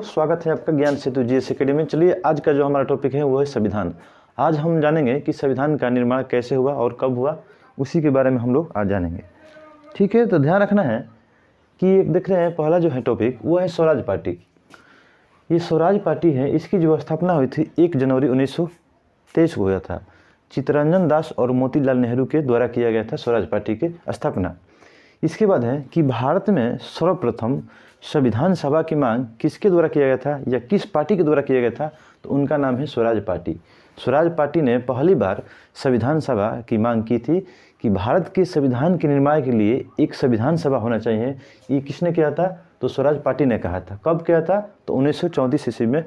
स्वागत है आपका ज्ञान सेतु जीएस अकेडमी में। चलिए आज का जो हमारा टॉपिक है वो है संविधान। आज हम जानेंगे कि संविधान का निर्माण कैसे हुआ और कब हुआ, उसी के बारे में हम लोग आज जानेंगे। ठीक है, तो ध्यान रखना है कि एक देख रहे हैं पहला जो है टॉपिक वो है स्वराज पार्टी। ये स्वराज पार्टी है, इसकी जो स्थापना हुई थी 1 जनवरी 1923 को हुआ था। चित्तरंजन दास और मोतीलाल नेहरू के द्वारा किया गया था स्वराज पार्टी के स्थापना। इसके बाद है कि भारत में सर्वप्रथम संविधान सभा की मांग किसके द्वारा किया गया था या किस पार्टी के द्वारा किया गया था, तो उनका नाम है स्वराज पार्टी। स्वराज पार्टी ने पहली बार संविधान सभा की मांग की थी कि भारत के संविधान के निर्माण के लिए एक संविधान सभा होना चाहिए। ये किसने किया था, तो स्वराज पार्टी ने कहा था। कब किया था, तो 1934 ईस्वी में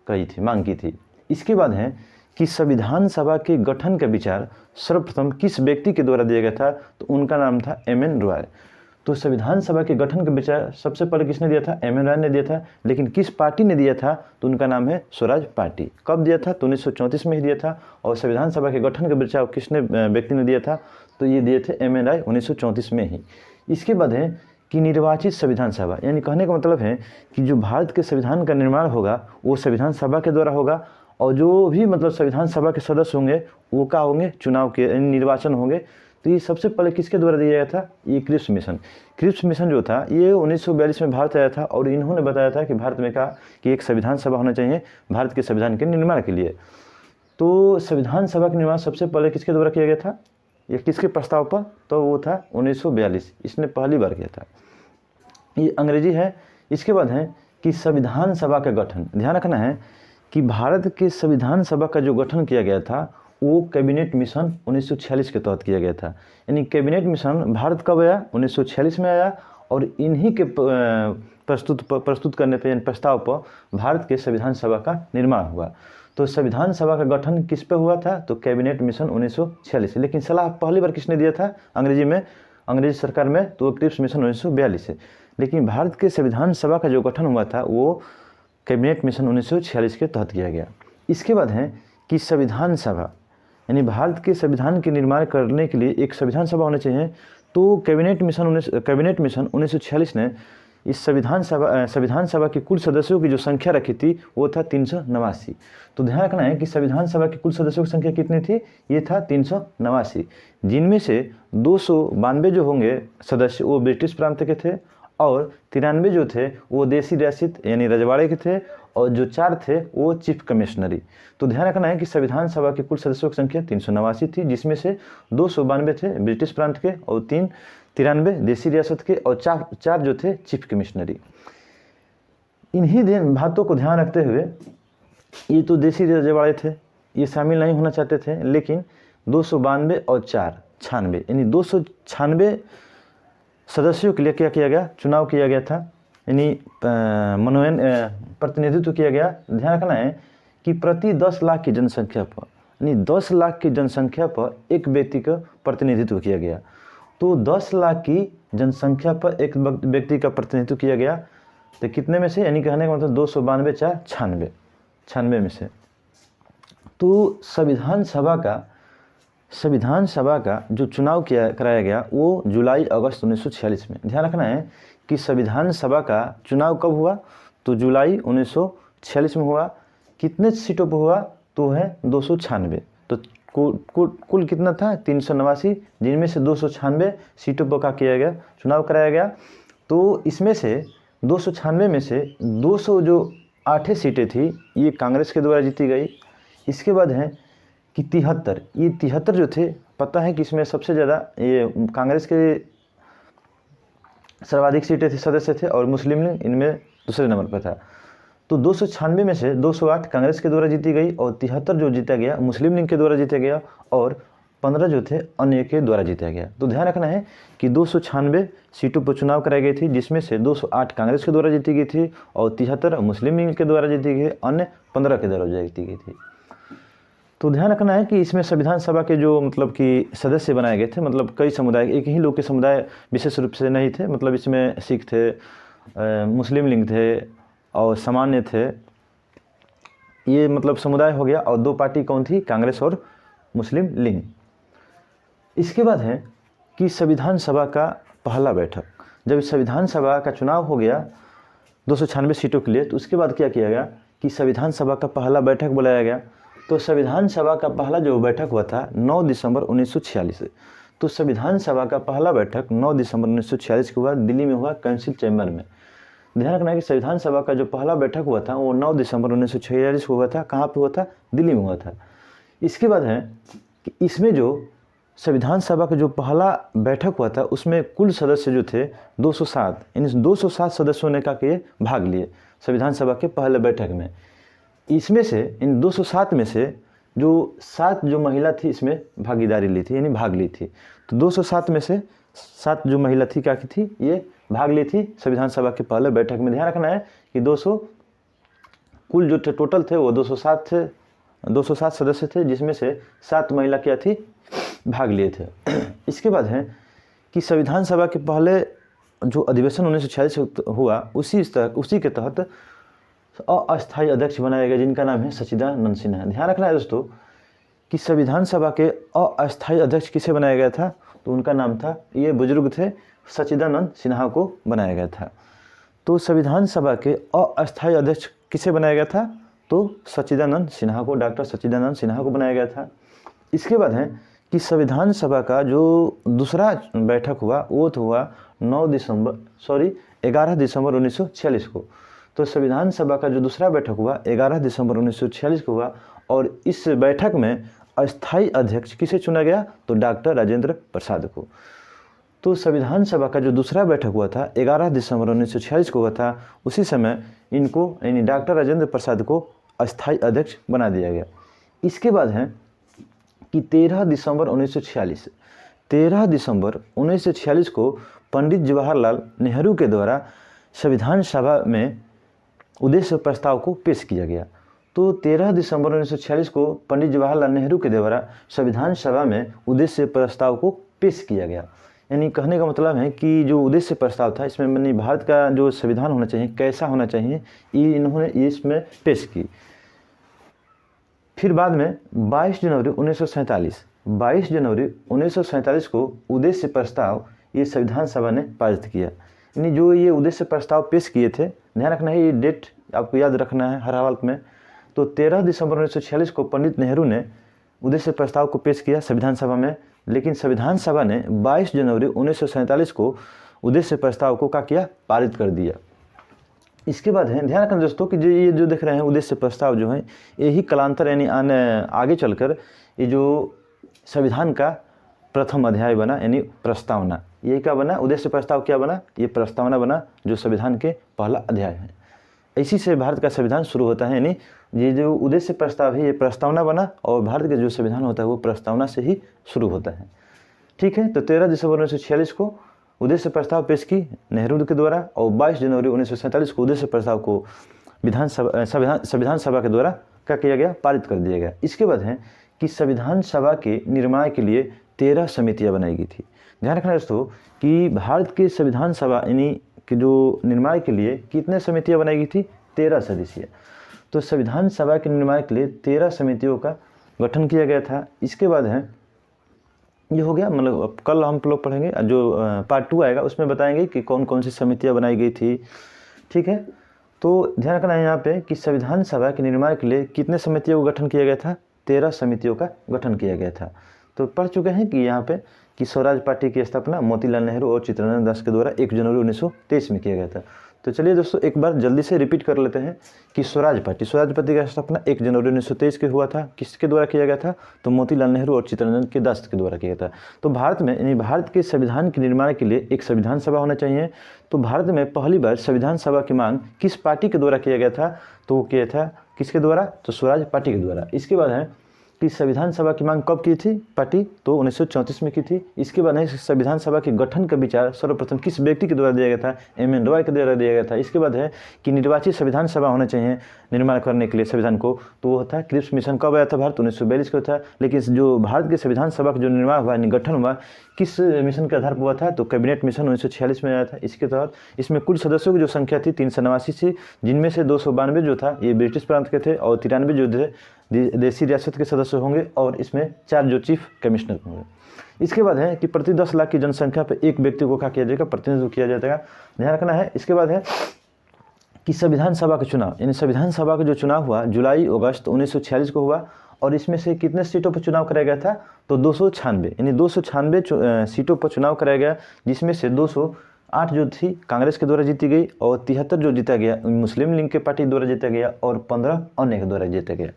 कही थी, मांग की थी। इसके बाद है कि संविधान सभा के गठन का विचार सर्वप्रथम किस व्यक्ति के द्वारा दिया गया था, तो उनका नाम था एम.एन. रॉय। तो संविधान सभा के गठन का विचार सबसे पहले किसने दिया था, एम.एन. रॉय ने दिया था। लेकिन किस पार्टी ने दिया था, तो उनका नाम है स्वराज पार्टी। कब दिया था, तो 1934 में ही दिया था। और संविधान सभा के गठन का विचार किसने व्यक्ति ने दिया था, तो ये दिए थे एम.एन. रॉय 1934 में ही। इसके बाद है कि निर्वाचित संविधान सभा, यानी कहने का मतलब है कि जो भारत के संविधान का निर्माण होगा वो संविधान सभा के द्वारा होगा। और जो भी मतलब संविधान सभा के सदस्य होंगे वो क्या होंगे, चुनाव के यानी निर्वाचन होंगे। तो ये सबसे पहले किसके द्वारा दिया गया था, ये क्रिप्स मिशन। क्रिप्स मिशन जो था ये 1942 में भारत आया था और इन्होंने बताया था कि भारत में कहा कि एक संविधान सभा होना चाहिए भारत के संविधान के निर्माण के लिए। तो संविधान सभा का निर्माण सबसे पहले किसके द्वारा किया गया था या किसके प्रस्ताव पर, तो वो था 1942, इसने पहली बार किया था। ये अंग्रेजी है। इसके बाद है कि संविधान सभा का गठन। ध्यान रखना है कि भारत के संविधान सभा का जो गठन किया गया था वो कैबिनेट मिशन 1946 के तहत किया गया था। यानी कैबिनेट मिशन भारत कब आया, 1946 में आया। और इन्हीं के प्रस्तुत करने पर यानी प्रस्ताव पर भारत के संविधान सभा का निर्माण हुआ। तो संविधान सभा का गठन किस पे हुआ था, तो कैबिनेट मिशन 1946। लेकिन सलाह पहली बार किसने दिया था अंग्रेजी में, अंग्रेजी सरकार में, तो वो क्रिप्स मिशन 1942 है। लेकिन भारत के संविधान सभा का जो गठन हुआ था वो कैबिनेट मिशन 1946 के तहत किया गया। इसके बाद है कि संविधान सभा, यानी भारत के संविधान के निर्माण करने के लिए एक संविधान सभा होना चाहिए। तो कैबिनेट मिशन 1946 ने इस संविधान सभा के कुल सदस्यों की जो संख्या रखी थी वो था 389। तो ध्यान रखना है कि संविधान सभा के कुल सदस्यों की संख्या कितनी थी, ये था 389, जिनमें से 292 जो होंगे सदस्य वो ब्रिटिश प्रांत के थे और 93 जो थे वो देसी रियासत यानी रजवाड़े के थे और जो 4 थे वो चीफ कमिश्नरी। तो ध्यान रखना है कि संविधान सभा के कुल सदस्यों की संख्या 389 थी, जिसमें से 292 थे ब्रिटिश प्रांत के और 93 देसी रियासत के और 4 जो थे चीफ कमिश्नरी। इन्हीं बातों को ध्यान रखते हुए ये तो देसी रजवाड़े थे, ये शामिल नहीं होना चाहते थे। लेकिन 292 और 4 96 यानी 296 सदस्यों के लिए क्या किया गया, चुनाव किया गया था, यानी मनोनयन प्रतिनिधित्व किया गया। ध्यान रखना है कि प्रति 10 लाख की जनसंख्या पर, यानी 10 लाख की जनसंख्या पर एक व्यक्ति का प्रतिनिधित्व किया गया। तो 10 लाख की जनसंख्या पर एक व्यक्ति का प्रतिनिधित्व किया गया। तो कितने में से, यानी कहने का मतलब 292 4 96 में से। तो संविधान सभा का जो चुनाव कराया गया वो जुलाई अगस्त 1946 में। ध्यान रखना है कि संविधान सभा का चुनाव कब हुआ, तो जुलाई 1946 में हुआ। कितने सीटों पर हुआ, तो है 296। तो कुल कितना था, 389, जिनमें से 296 सीटों पर क्या किया गया, चुनाव कराया गया। तो इसमें से 296 में से 200 जो 8 सीटें थी ये कांग्रेस के द्वारा जीती गई। इसके बाद है कि 73 जो थे, पता है कि इसमें सबसे ज़्यादा ये कांग्रेस के सर्वाधिक सीटें थे, सदस्य थे, और मुस्लिम लीग इनमें दूसरे नंबर पर था। तो 296 में से 208 कांग्रेस के द्वारा जीती गई और 73 जो जीता गया मुस्लिम लीग के द्वारा जीता गया और 15 जो थे अन्य के द्वारा जीता गया। तो ध्यान रखना है कि 296 सीटों पर चुनाव कराई गई थी, जिसमें से 208 कांग्रेस के द्वारा जीती गई थी और 73 मुस्लिम लीग के द्वारा जीती गई, अन्य 15 के द्वारा जीती गई थी। तो ध्यान रखना है कि इसमें संविधान सभा के जो मतलब कि सदस्य बनाए गए थे, मतलब कई समुदाय, एक ही लोग के समुदाय विशेष रूप से नहीं थे। मतलब इसमें सिख थे, मुस्लिम लीग थे और सामान्य थे, ये मतलब समुदाय हो गया। और 2 पार्टी कौन थी, कांग्रेस और मुस्लिम लीग। इसके बाद है कि संविधान सभा का पहला बैठक। जब संविधान सभा का चुनाव हो गया 296 सीटों के लिए। तो उसके बाद क्या किया गया कि संविधान सभा का पहला बैठक बुलाया गया। तो संविधान सभा का पहला जो बैठक हुआ था 9 दिसंबर 1946। तो संविधान सभा का पहला बैठक 9 दिसंबर 1946 को हुआ, दिल्ली में हुआ, काउंसिल चैम्बर में। ध्यान रखना है कि संविधान सभा का जो पहला बैठक हुआ था वो 9 दिसंबर 1946 को हुआ था। कहाँ पे हुआ था? दिल्ली में हुआ था। इसके बाद है कि इसमें जो संविधान सभा का जो पहला बैठक हुआ था उसमें कुल सदस्य जो थे 207, इन 207 सदस्यों ने का के भाग लिए संविधान सभा के पहले बैठक में। इसमें से इन 207 में से जो 7 जो महिला थी इसमें भागीदारी ली थी, यानी भाग ली थी। तो 207 में से 7 जो महिला थी क्या की थी, ये भाग ली थी संविधान सभा के पहले बैठक में। ध्यान रखना है कि 200 कुल जो टोटल थे वो 207 थे, 207 सदस्य थे, जिसमें से 7 महिला क्या थी, भाग लिए थे। इसके बाद है कि संविधान सभा के पहले जो अधिवेशन 1946 हुआ उसी के तहत अस्थायी अध्यक्ष बनाया गया, जिनका नाम है सच्चिदानंद सिन्हा। ध्यान रखना है दोस्तों कि संविधान सभा के अस्थायी अध्यक्ष किसे बनाया गया था, तो उनका नाम था, ये बुजुर्ग थे, सच्चिदानंद सिन्हा को बनाया गया था। तो संविधान सभा के अस्थायी अध्यक्ष किसे बनाया गया था, तो सच्चिदानंद सिन्हा को, डॉक्टर सच्चिदानंद सिन्हा को बनाया गया था। इसके बाद है कि संविधान सभा का जो दूसरा बैठक हुआ वो तो हुआ 11 दिसंबर 1946 को। तो संविधान सभा का जो दूसरा बैठक हुआ 11 दिसंबर 1946 को हुआ, और इस बैठक में अस्थायी अध्यक्ष किसे चुना गया, तो डॉक्टर राजेंद्र प्रसाद को। तो संविधान सभा का जो दूसरा बैठक हुआ था 11 दिसंबर 1946 को हुआ था, उसी समय इनको यानी डॉक्टर राजेंद्र प्रसाद को अस्थायी अध्यक्ष बना दिया गया। इसके बाद है कि 13 दिसंबर 1946 को पंडित जवाहरलाल नेहरू के द्वारा संविधान सभा में उद्देश्य प्रस्ताव को पेश किया गया। तो 13 दिसंबर 1946 को पंडित जवाहरलाल नेहरू के द्वारा संविधान सभा में उद्देश्य प्रस्ताव को पेश किया गया। यानी कहने का मतलब है कि जो उद्देश्य प्रस्ताव था इसमें यानी भारत का जो संविधान होना चाहिए कैसा होना चाहिए, ये इन्होंने इसमें पेश की। फिर बाद में 22 जनवरी 1947 को उद्देश्य प्रस्ताव ये संविधान सभा ने पारित किया। यानी जो ये उद्देश्य प्रस्ताव पेश किए थे, ध्यान रखना है, ये डेट आपको याद रखना है हर हालत में। तो 13 दिसंबर 1946 को पंडित नेहरू ने उद्देश्य प्रस्ताव को पेश किया संविधान सभा में, लेकिन संविधान सभा ने 22 जनवरी 1947 को उद्देश्य प्रस्ताव को क्या किया, पारित कर दिया। इसके बाद है ध्यान रखना दोस्तों कि ये जो देख रहे हैं उद्देश्य प्रस्ताव जो है, यही कालांतर यानी आगे चलकर ये जो संविधान का प्रथम अध्याय बना, यानी प्रस्तावना। ये क्या बना, उद्देश्य प्रस्ताव क्या बना, ये प्रस्तावना बना, जो संविधान के पहला अध्याय है। इसी से भारत का संविधान शुरू होता है, यानी ये जो उद्देश्य प्रस्ताव है ये प्रस्तावना बना, और भारत का जो संविधान होता है वो प्रस्तावना से ही शुरू होता है। ठीक है, तो 13 दिसंबर 1946 को उद्देश्य प्रस्ताव पेश की नेहरू के द्वारा, और 22 जनवरी 1947 को उद्देश्य प्रस्ताव को संविधान सभा के द्वारा क्या किया गया, पारित कर दिया गया। इसके बाद है कि संविधान सभा के निर्माण के लिए 13 समितियां बनाई गई थी। ध्यान रखना दोस्तों कि भारत के संविधान सभा यानी कि जो निर्माण के लिए कितने समितियां बनाई गई थी, 13 सदस्य। तो संविधान सभा के निर्माण के लिए 13 समितियों का गठन किया गया था। इसके बाद है ये हो गया, मतलब कल हम लोग पढ़ेंगे, जो पार्ट 2 आएगा उसमें बताएंगे कि कौन कौन सी समितियां बनाई गई थी। ठीक है, तो ध्यान रखना है यहाँ पे कि संविधान सभा के निर्माण के लिए कितने समितियों का गठन किया गया था, 13 समितियों का गठन किया गया था। तो पढ़ चुके हैं कि यहाँ पे कि स्वराज पार्टी की स्थापना मोतीलाल नेहरू और चित्तरंजन दास के द्वारा 1 जनवरी 1923 में किया गया था। तो चलिए दोस्तों एक बार जल्दी से रिपीट कर लेते हैं कि स्वराज पार्टी का स्थापना 1 जनवरी 1923 के हुआ था। किसके द्वारा किया गया था, तो मोतीलाल नेहरू और चित्तरंजन के दास के द्वारा किया था। तो भारत में यानी भारत के संविधान के निर्माण के लिए एक संविधान सभा होना चाहिए। तो भारत में पहली बार संविधान सभा की मांग किस पार्टी के द्वारा किया गया था, तो वो किया था किसके द्वारा, तो स्वराज पार्टी के द्वारा। इसके बाद है कि संविधान सभा की मांग कब की थी पार्टी, तो 1934 में की थी। इसके बाद संविधान सभा के गठन का विचार सर्वप्रथम किस व्यक्ति के द्वारा दिया गया था, एम.एन. रॉय के द्वारा दिया गया था। इसके बाद है कि निर्वाचित संविधान सभा होना चाहिए निर्माण करने के लिए संविधान को, तो वो था क्रिप्स मिशन। कब आया था भारत, 1942 को था। लेकिन जो भारत के संविधान सभा का जो निर्माण हुआ, गठन हुआ, किस मिशन के आधार पर हुआ था, तो कैबिनेट मिशन 1946 में आया था। इसके तहत इसमें कुल सदस्यों की जो संख्या थी 389 थी, जिनमें से 292 जो था ये ब्रिटिश प्रांत के थे, और 93 जो थे देसी रियासत के सदस्य होंगे, और इसमें 4 जो चीफ कमिश्नर होंगे। इसके बाद है कि प्रति 10 लाख की जनसंख्या पर एक व्यक्ति को क्या किया जाएगा, प्रतिनिधित्व किया जाएगा। ध्यान रखना है। इसके बाद है कि संविधान सभा का चुनाव, यानी संविधान सभा का जो चुनाव हुआ जुलाई अगस्त 1946 को हुआ, और इसमें से कितने सीटों पर चुनाव कराया गया था, तो 296, यानी 296 सीटों पर चुनाव कराया गया, जिसमें से 208 जो थी कांग्रेस के द्वारा जीती गई, और 73 जो जीता गया मुस्लिम लीग के पार्टी द्वारा जीता गया, और 15 अन्य के द्वारा जीता गया।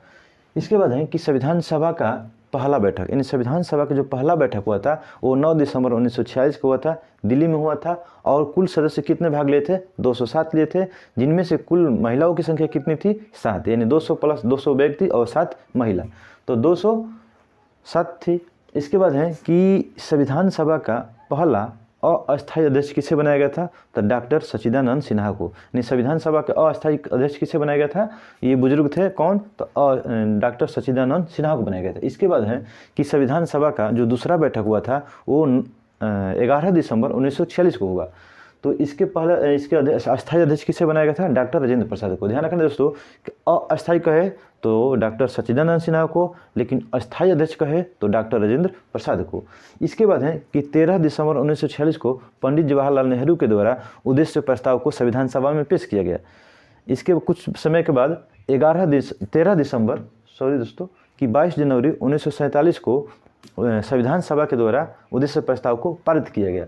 इसके बाद है कि संविधान सभा का पहला बैठक, यानी संविधान सभा का जो पहला बैठक हुआ था वो 9 दिसंबर 1946 को हुआ था, दिल्ली में हुआ था, और कुल सदस्य कितने भाग लिए थे, 207 लिए थे, जिनमें से कुल महिलाओं की संख्या कितनी थी, 7, यानी 200 प्लस 200 व्यक्ति और 7 महिला, तो 207 थी। इसके बाद है कि संविधान सभा का पहला अस्थायी अध्यक्ष किसे बनाया गया था, तो डॉक्टर सच्चिदानंद सिन्हा को, यानी संविधान सभा के अस्थायी अध्यक्ष किसे बनाया गया था, ये बुजुर्ग थे कौन, तो डॉक्टर सच्चिदानंद सिन्हा को बनाया गया था। इसके बाद है कि संविधान सभा का जो दूसरा बैठक हुआ था वो 11 दिसंबर 1946 को हुआ, तो इसके पहले इसके अस्थायी अध्यक्ष किसे बनाया गया था, डॉक्टर राजेंद्र प्रसाद को। ध्यान रखना दोस्तों, अस्थायी कहे तो डॉक्टर सच्चिदानंद सिन्हा को, लेकिन अस्थायी अध्यक्ष कहे तो डॉक्टर राजेंद्र प्रसाद को। इसके बाद है कि 13 दिसंबर 1946 को पंडित जवाहरलाल नेहरू के द्वारा उद्देश्य प्रस्ताव को संविधान सभा में पेश किया गया। इसके कुछ समय के बाद 13 दिसंबर कि 22 जनवरी 1947 को संविधान सभा के द्वारा उद्देश्य प्रस्ताव को पारित किया गया।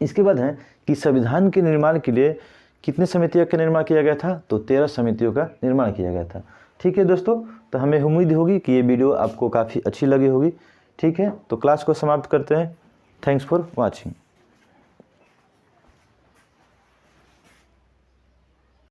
इसके बाद है कि संविधान के निर्माण के लिए कितने समितियों का निर्माण किया गया था, तो 13 समितियों का निर्माण किया गया था। ठीक है दोस्तों, तो हमें उम्मीद होगी कि ये वीडियो आपको काफ़ी अच्छी लगी होगी। ठीक है, तो क्लास को समाप्त करते हैं। Thanks for watching.